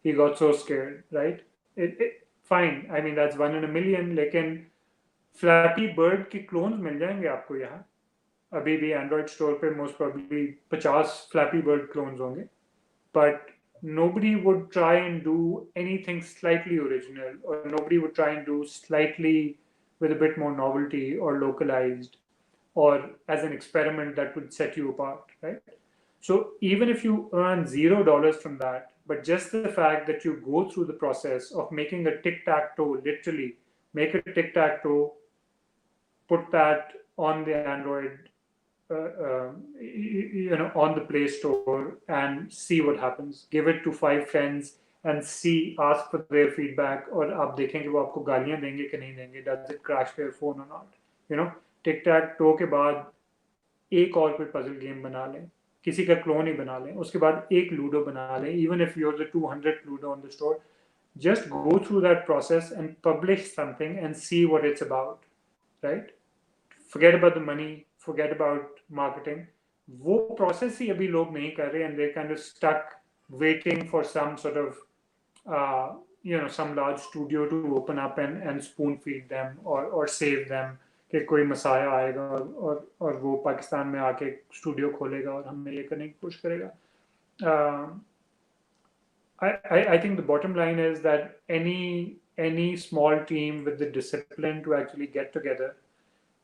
He got so scared, right? Fine, I mean that's 1 in a million, लेकिन Flappy Bird के clones मिल जाएंगे आपको यहाँ. अभी भी Android store पे most probably 50 Flappy Bird clones होंगे, but nobody would try and do anything slightly original, or nobody would try and do slightly with a bit more novelty or localized, or as an experiment that would set you apart, right? So even if you earn $0 from that, but just the fact that you go through the process of making a tic-tac-toe, literally make a tic-tac-toe, put that on the Android, on the Play Store and see what happens. Give it to 5 friends and see, ask for their feedback, और आप देखेंगे वो आपको गालियाँ देंगे कि नहीं देंगे. Does it crash their phone or not? tic-tac-toe के बाद एक और कोई पजल गेम बना लें, किसी का क्लोन ही बना लें, उसके बाद एक लूडो बना लें, even if you're the 200th ludo on the store, just go through that process and publish something and see what it's about, right? Forget about the money, forget about marketing. वो process ही अभी लोग नहीं कर रहे, and they're kind of stuck waiting for some sort of some large studio to open up and spoon feed them or save them, कि कोई Messiah आएगा और वो पाकिस्तान में आके स्टूडियो खोलेगा और हमें ये करने की कोशिश करेगा. I think the bottom line is that any small team with the discipline to actually get together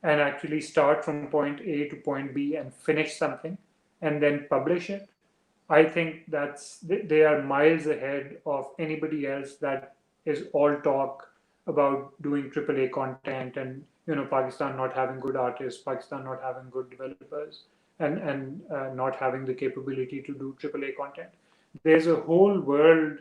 and actually start from point A to point B and finish something and then publish it, I think they are miles ahead of anybody else that is all talk about doing AAA content, and Pakistan not having good artists, Pakistan not having good developers, and not having the capability to do AAA content. There's a whole world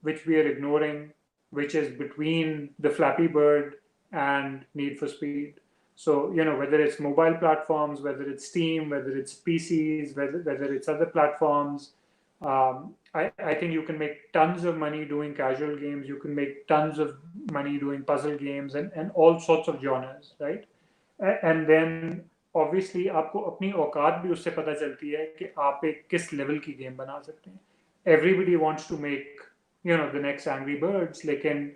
which we are ignoring, which is between the Flappy Bird and Need for Speed. So, whether it's mobile platforms, whether it's Steam, whether it's PCs, whether it's other platforms, I think you can make tons of money doing casual games. You can make tons of money doing puzzle games and all sorts of genres, right? And then obviously आपको अपनी औकात भी उससे पता चलती है कि आप एक किस लेवल की गेम बना सकते हैं. Everybody wants to make the next Angry Birds, लेकिन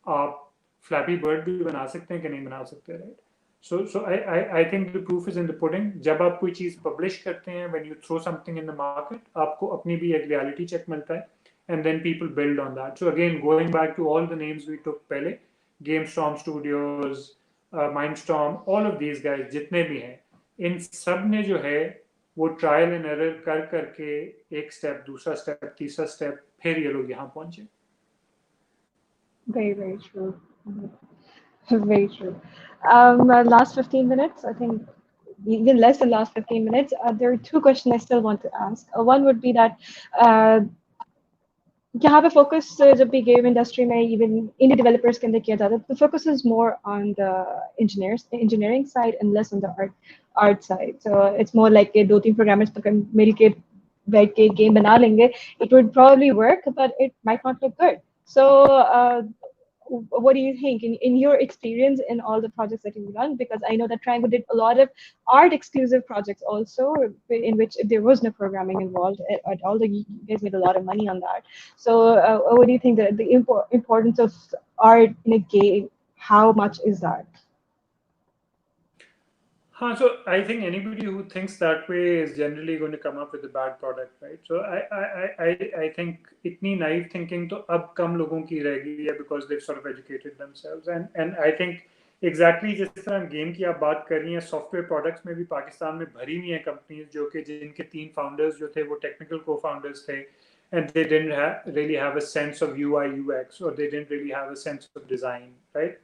आप Flappy Bird भी बना सकते हैं कि नहीं बना सकते, right? So I think the proof is in the pudding. जब आप कोई चीज़ publish करते हैं, when you throw something in the market, आपको अपनी भी एक reality check मिलता है, and then people build on that. So again, going back to all the names we took पहले, GameStorm Studios, Mindstorm, all of these guys जितने भी हैं, इन सब ने जो है वो ट्रायल एंड एरर कर करके एक स्टेप, दूसरा स्टेप, तीसरा स्टेप, फिर ये लोग यहाँ पहुंचे. Very, very true. Very true. Last 15 minutes, I think even less than last 15 minutes, there are two questions I still want to ask. One would be that यहाँ पे focus जब भी game industry में even indie developers के अंदर किया जाता है, the focus is more on the engineering side and less on the art side. So it's more like दो तीन programmers मिल के बैठ के game बना लेंगे, it would probably work, but it might not look good. So what do you think in your experience in all the projects that you've done? Because I know that Triangle did a lot of art exclusive projects also, in which there was no programming involved at all. You guys made a lot of money on that. So what do you think the importance of art in a game? How much is that? So I think anybody who thinks that way is generally going to come up with a bad product, right? So I think itni naive thinking to ab kam logon ki reh gayi hai, because they've sort of educated themselves, and I think exactly जिस तरह game की आप बात कर रही हैं, software products में भी पाकिस्तान में भरी हुई हैं कंपनीज जो कि जिनके 3 फाउंडर्स जो थे वो टेक्निकल को-फाउंडर्स थे, and they didn't really have a sense of UI UX, or they didn't really have a sense of design, right?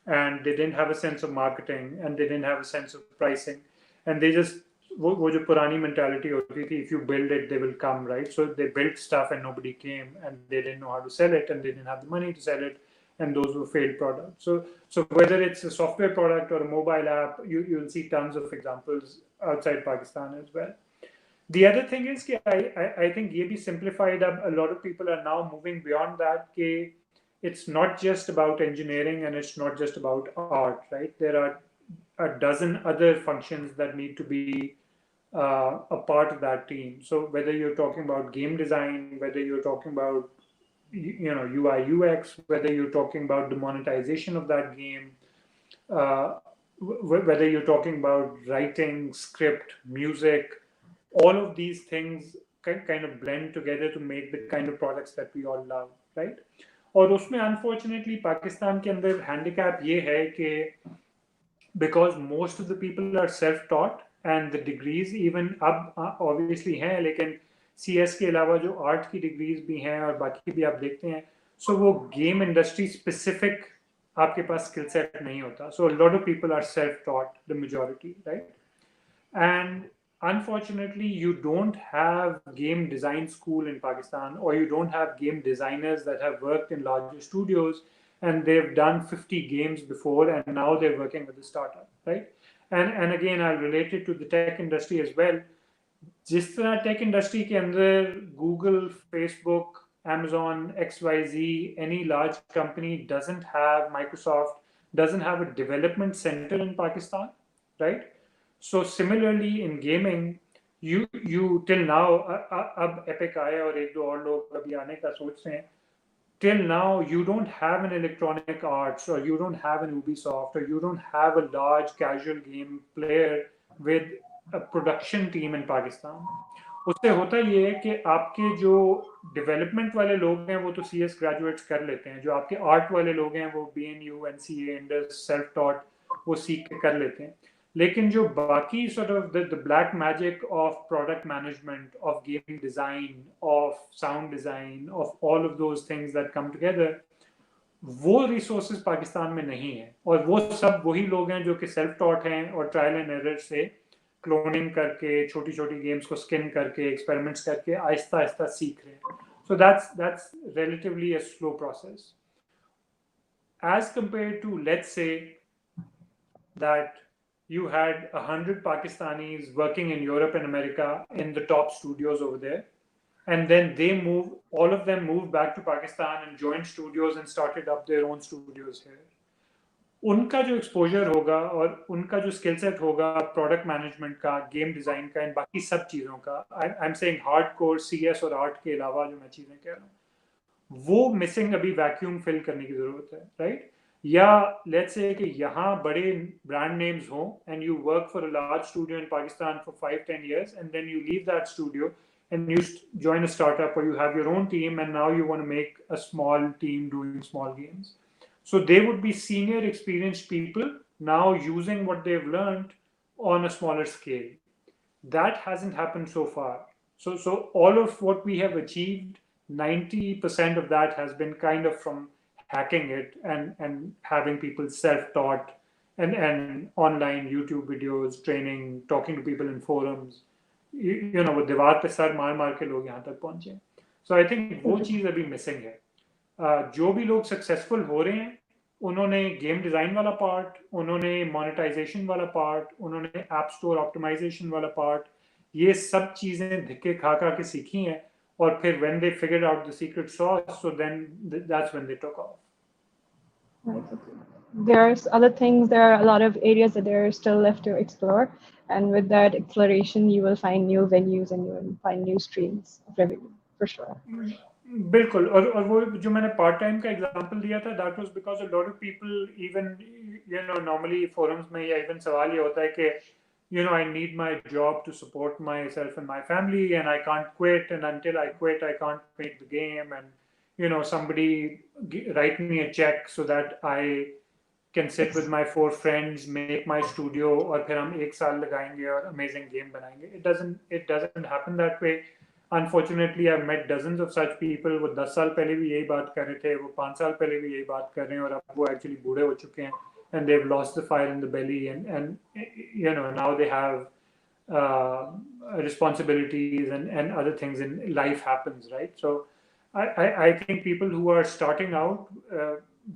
And they didn't have a sense of marketing, and they didn't have a sense of pricing, and they just वो जो पुरानी mentality होती थी, if you build it, they will come, right? So they built stuff and nobody came, and they didn't know how to sell it, and they didn't have the money to sell it, and those were failed products. So whether it's a software product or a mobile app, you'll see tons of examples outside Pakistan as well. The other thing is I think ये भी simplified up. A lot of people are now moving beyond that. It's not just about engineering, and it's not just about art, right? There are a dozen other functions that need to be a part of that team. So whether you're talking about game design, whether you're talking about UI UX, whether you're talking about the monetization of that game, uh, whether you're talking about writing, script, music, all of these things kind of blend together to make the kind of products that we all love, right? और उसमें unfortunately Pakistan के अंदर handicap ये है कि because most of the people are self-taught and the degrees even अब obviously हैं लेकिन CS के अलावा जो आर्ट की डिग्रीज भी हैं और बाकी भी आप देखते हैं सो वो गेम इंडस्ट्री स्पेसिफिक आपके पास स्किल सेट नहीं होता so lot of people are self taught the majority right and unfortunately you don't have game design school in Pakistan or you don't have game designers that have worked in larger studios and they've done 50 games before and now they're working with a startup right and again I'll relate it to the tech industry as well जिस तरह tech industry के अंदर Google Facebook Amazon XYZ any large company doesn't have Microsoft doesn't have a development center in Pakistan right so similarly in gaming you till now अब epic आया और एक दो और लोग अभी आने का सोच रहे हैं till now you don't have an Electronic Arts or you don't have an Ubisoft or you don't have a large casual game player with a production team in Pakistan उससे होता ये है कि आपके जो डेवलपमेंट वाले लोग हैं वो तो CS ग्रेजुएट्स कर लेते हैं जो आपके आर्ट वाले लोग हैं वो BNU NCA Indus self taught वो सीख के कर लेते हैं लेकिन जो बाकी sort of the black magic of product management, of game design, of sound design, of all of those things that come together, वो रिसोर्सेज पाकिस्तान में नहीं है और वो सब वही लोग हैं जो कि सेल्फ टॉट हैं और ट्रायल एंड एरर से क्लोनिंग करके छोटी छोटी गेम्स को स्किन करके एक्सपेरिमेंट्स करके आहिस्ता आहिस्ता सीख रहे हैं so that's relatively a slow process as compared to let's say that you had 100 Pakistanis working in Europe and America in the top studios over there. And then all of them moved back to Pakistan and joined studios and started up their own studios here. उनका जो exposure होगा और उनका जो skill set होगा product management का game design का इन बाकी सब चीज़ों का I am saying hardcore CS और आर्ट के अलावा जो मैं चीज़ें कह रहा हूँ वो मिसिंग अभी वैक्यूम फिल करने की ज़रूरत है राइट या लेट्स से कि यहाँ बड़े ब्रांड नेम्स हों and you work for a large studio in Pakistan for 5-10 years and then you leave that studio and you join a startup or you have your own team and now you want to make a small team doing small games. So they would be senior experienced people now using what they've learned on a smaller scale. That hasn't happened so far. So all of what we have achieved, 90% of that has been kind of from hacking it and having people self-taught and online YouTube videos, training, talking to people in forums. You know, वो दीवार पे sir मार मार के लोग यहाँ तक पहुँचे. So I think वो चीज़ अभी मिसिंग है. जो भी लोग सक्सेसफुल हो रहे हैं उन्होंने गेम डिज़ाइन वाला पार्ट उन्होंने मोनेटाइजेशन वाला पार्ट उन्होंने ऐप स्टोर ऑप्टिमाइजेशन वाला पार्ट ये सब चीज़ें धिक्के खा खा के सीखी हैं और फिर when they figured out the secret sauce so then that's when they took off. Right. There's other things, there are a lot of areas that are still left to explore, and with that exploration you will find new venues and you will find new streams of revenue for sure. बिल्कुल और वो जो मैंने part time का example दिया था that was because a lot of people even you know normally forums में या इवन सवाल ये होता है कि you know I need my job to support myself and my family and I can't quit and until I quit I can't make the game and you know somebody write me a check so that I can sit with my 4 friends make my studio और फिर हम एक साल लगाएंगे और amazing game बनाएंगे it doesn't happen that way. Unfortunately, I've met dozens of such people. वो 10 साल पहले भी यही बात कर रहे थे, वो 5 साल पहले भी यही बात कर रहे हैं और अब वो actually बूढ़े हो चुके हैं and they've lost the fire in the belly and you know now they have responsibilities and other things in life happens, right? So I think people who are starting out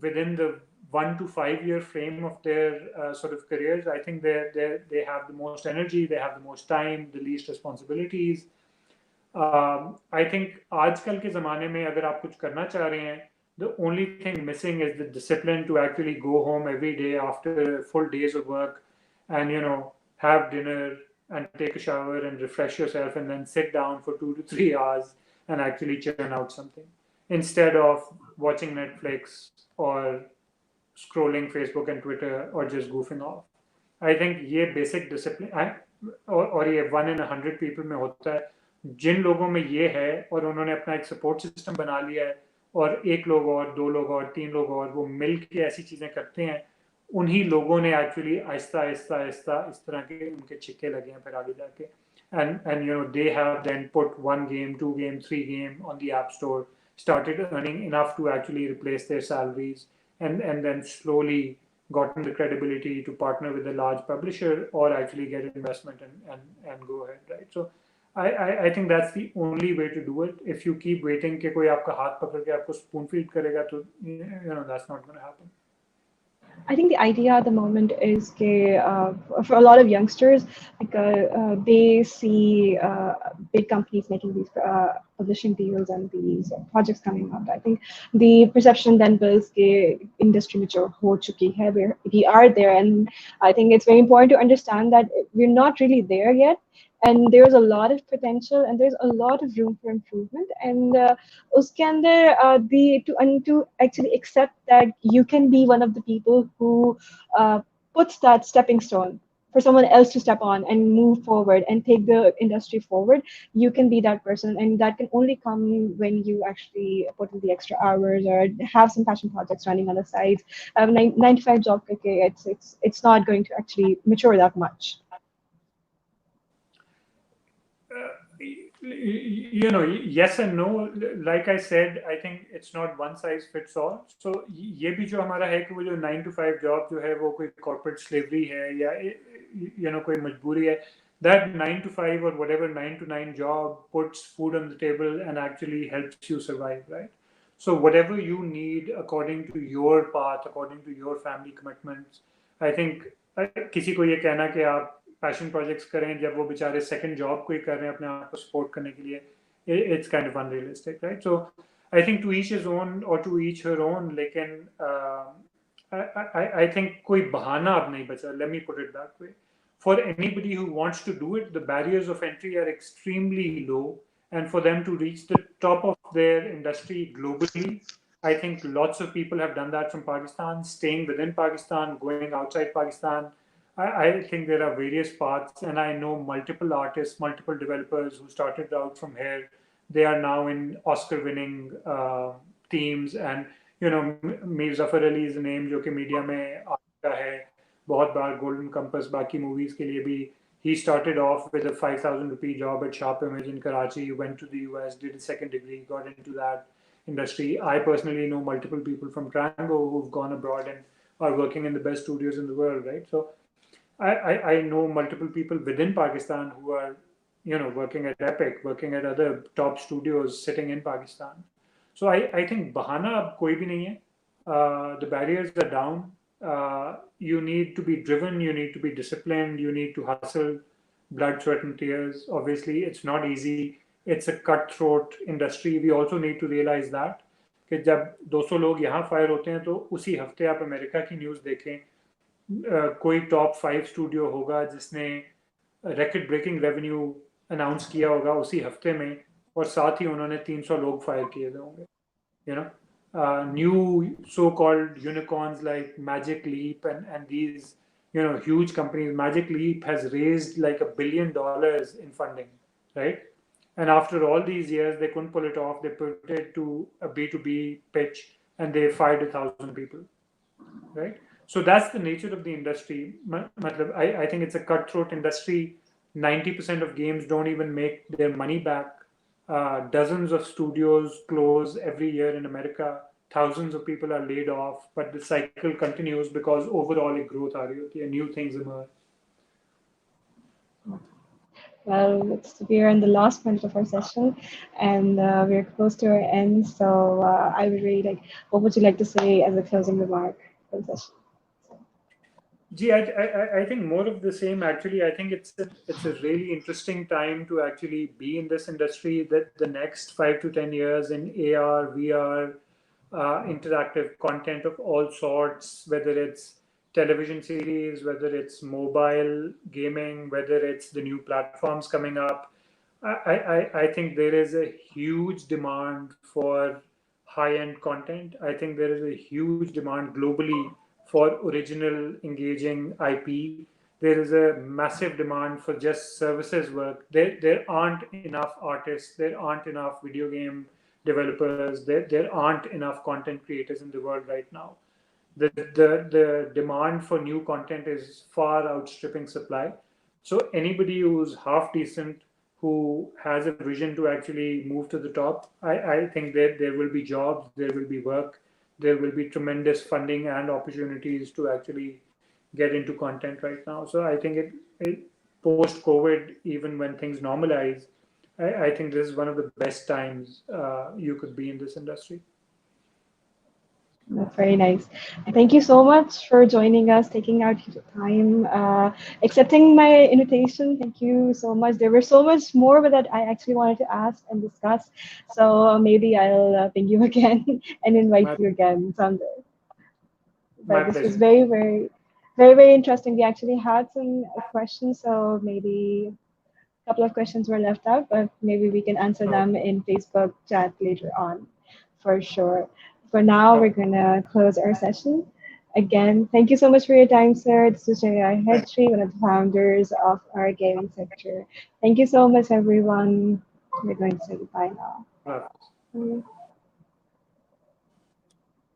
within the 1 to 5 year frame of their sort of careers, I think they have the most energy, they have the most time, the least responsibilities. I think आजकल के ज़माने में अगर आप कुछ करना चाह रहे हैं the only thing missing is the discipline to actually go home every day after full days of work and you know have dinner, and take a shower and refresh yourself and then sit down for 2 to 3 hours and actually churn out something instead of watching Netflix or scrolling Facebook and Twitter or just goofing off. I think ये basic discipline और ये 1 in 100 people में होता है. जिन लोगों में ये है और उन्होंने अपना एक सपोर्ट सिस्टम बना लिया है और एक लोग और 2 लोग और 3 लोग और वो मिल के ऐसी चीजें करते हैं, उन्हीं लोगों ने एक्चुअली आहिस्ता आहिस्ता आहिस्ता इस तरह के उनके छिक्के लगे हैं फिर आगे जाके. And you know, they have then put 1 game, 2 game, 3 game on the app store, started earning enough to actually replace their salaries, and then slowly gotten the credibility to partner with a large publisher or actually get investment and go ahead, right? So I think that's the only way to do it. If you keep waiting कि कोई आपका हाथ पकड़ के आपको spoon feed करेगा तो that's not going to happen. I think the idea at the moment is for a lot of youngsters, like they see big companies making these publishing deals and these projects coming up. I think the perception then builds the industry mature ho chuki hai. We are there, and I think it's very important to understand that we're not really there yet. And there's a lot of potential, and there's a lot of room for improvement. And uske andar, to actually accept that you can be one of the people who puts that stepping stone for someone else to step on and move forward and take the industry forward. You can be that person, and that can only come when you actually put in the extra hours or have some passion projects running on the side. 9 to 5 job, okay, it's not going to actually mature that much. Yes and no. Like I said, I think it's not one size fits all. So ये भी जो हमारा है कि वो जो 9 to 5 job जो है वो कोई corporate slavery है या कोई मजबूरी है. That 9 to 5 or whatever 9 to 9 job puts food on the table and actually helps you survive, right? So whatever you need according to your path, according to your family commitments, I think किसी को ये कहना कि आप passion projects करें जब वो बेचारे सेकंड जॉब को ही कर रहे हैं अपने आप को सपोर्ट करने के लिए, it's kind of unrealistic, right? So I think to each his own और टू ईच हर ओन, लेकिन आई थिंक कोई बहाना अब नहीं बचा. Let me put it that way. For anybody who wants to do it, the barriers of entry are extremely low, and for them to reach the top of their industry globally, I think lots of people have done that from Pakistan, staying within Pakistan, going outside Pakistan. I think there are various paths, and I know multiple artists, multiple developers who started out from here. They are now in Oscar-winning teams, and Mir Zafar Ali is a name जो कि media में आता है बहुत बार. Golden compass बाकी movies के लिए भी he started off with a 5,000 rupee job at Sharp Image in Karachi, went to the US, did a second degree, got into that industry. I personally know multiple people from Trango who've gone abroad and are working in the best studios in the world, right? So I know multiple people within Pakistan who are working at Epic, working at other top studios sitting in Pakistan. So I think bahana ab koi bhi nahi hai. The barriers are down. You need to be driven, you need to be disciplined, you need to hustle, blood, sweat and tears. Obviously, it's not easy. It's a cutthroat industry. We also need to realize that कि जब 200 लोग यहाँ fire होते हैं तो उसी हफ्ते आप अमेरिका की न्यूज़ देखें, कोई टॉप 5 स्टूडियो होगा जिसने record breaking revenue अनाउंस किया होगा उसी हफ्ते में, और साथ ही उन्होंने 300 लोग फायर किए होंगे. New so-called unicorns like Magic Leap and these huge companies. Magic Leap has raised like $1 billion in funding, right? And after all these years, they couldn't pull it off. They put it to a B2B pitch and they fired 1,000 people, right? So that's the nature of the industry. I think it's a cutthroat industry. 90% of games don't even make their money back. Dozens of studios close every year in America. Thousands of people are laid off, but the cycle continues because overall a growth aa rahi hoti hai, new things emerge. Well, we are in the last minute of our session, and we're close to our end. So I would really like, what would you like to say as a closing remark for the session? Gee, I think more of the same. Actually, I think it's a really interesting time to actually be in this industry. That the next 5 to 10 years in AR, VR, interactive content of all sorts, whether it's television series, whether it's mobile gaming, whether it's the new platforms coming up. I think there is a huge demand for high-end content. I think there is a huge demand globally for original, engaging IP. There is a massive demand for just services work. There aren't enough artists, there aren't enough video game developers, there aren't enough content creators in the world right now. The demand for new content is far outstripping supply. So anybody who's half decent, who has a vision to actually move to the top, I think that there will be jobs, there will be work, there will be tremendous funding and opportunities to actually get into content right now. So I think it post COVID, even when things normalize, I think this is one of the best times you could be in this industry. That's very nice. Thank you so much for joining us, taking out your time, accepting my invitation. Thank you so much. There were so much more that I actually wanted to ask and discuss. So maybe I'll ping you again and invite My, you again someday. my But this was pleasure. very interesting. We actually had some questions, so maybe a couple of questions were left out, but maybe we can answer Oh, them in Facebook chat later on, for sure. For now, we're oh, gonna close our session. Again, thank you so much for your time, sir. This is Shehryar thank Hydri, one of the founders of our gaming sector. Thank you so much, everyone. We're going to say goodbye now. you. Mm.